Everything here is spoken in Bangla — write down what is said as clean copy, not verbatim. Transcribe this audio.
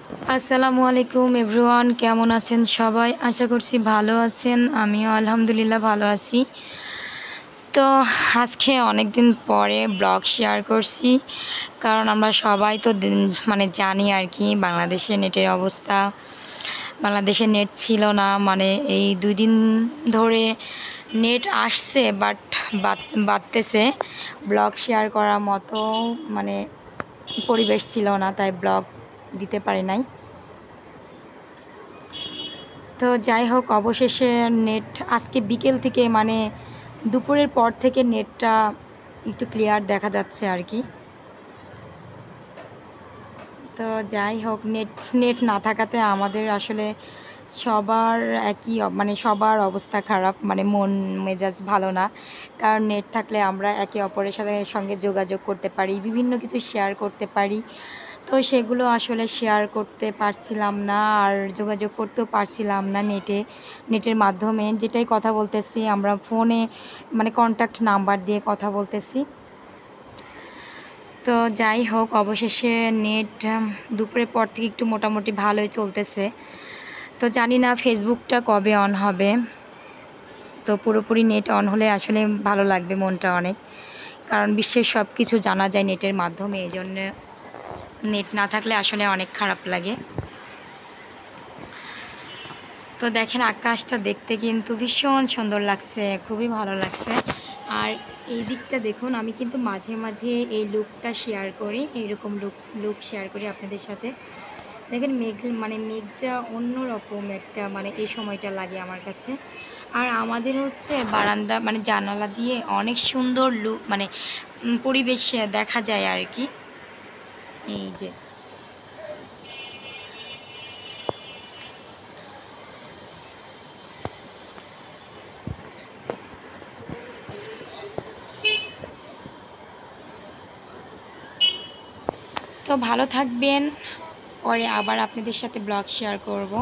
আসসালামু আলাইকুম এভরিওয়ান, কেমন আছেন সবাই? আশা করছি ভালো আছেন। আমিও আলহামদুলিল্লাহ ভালো আছি। তো আজকে অনেক দিন পরে ব্লগ শেয়ার করছি, কারণ আমরা সবাই তো জানি আর কি বাংলাদেশে নেটের অবস্থা। বাংলাদেশে নেট ছিল না, এই 2 দিন ধরে নেট আসছে, বাট বাড়তেছে। ব্লগ শেয়ার করার মতো পরিবেশ ছিল না, তাই ব্লগ দিতে পারি নাই। তো যাই হোক, অবশেষে নেট আজকে বিকেল থেকে দুপুরের পর থেকে নেটটা একটু ক্লিয়ার দেখা যাচ্ছে আর কি। তো যাই হোক, নেট নেট না থাকাতে আমাদের আসলে সবার সবার অবস্থা খারাপ, মন মেজাজ ভালো না। কারণ নেট থাকলে আমরা একে অপরের সঙ্গে যোগাযোগ করতে পারি, বিভিন্ন কিছু শেয়ার করতে পারি। তো সেগুলো আসলে শেয়ার করতে পারছিলাম না, আর যোগাযোগ করতেও পারছিলাম না নেটের মাধ্যমে। যেটাই কথা বলতেছি আমরা ফোনে, কন্ট্যাক্ট নাম্বার দিয়ে কথা বলতেছি। তো যাই হোক, অবশেষে নেট দুপুরের পর থেকে একটু মোটামুটি ভালোই চলতেছে। তো জানি না ফেসবুকটা কবে অন হবে। তো পুরোপুরি নেট অন হলে আসলে ভালো লাগবে মনটা অনেক, কারণ বিশ্বের সব কিছু জানা যায় নেটের মাধ্যমে। এই জন্য নেট না থাকলে আসলে অনেক খারাপ লাগে। তো দেখেন, আকাশটা দেখতে কিন্তু ভীষণ সুন্দর লাগছে, খুবই ভালো লাগছে। আর এই দিকটা দেখুন, আমি কিন্তু মাঝে মাঝে এই লুকটা শেয়ার করি, এইরকম লুক শেয়ার করি আপনাদের সাথে। দেখেন মেঘটা অন্যরকম একটা এই সময়টা লাগে আমার কাছে। আর আমাদের হচ্ছে বারান্দা জানালা দিয়ে অনেক সুন্দর লুক পরিবেশ দেখা যায় আর কি। এই যে তো ভালো থাকবেন, পরে আবার আপনাদের সাথে ব্লগ শেয়ার করব।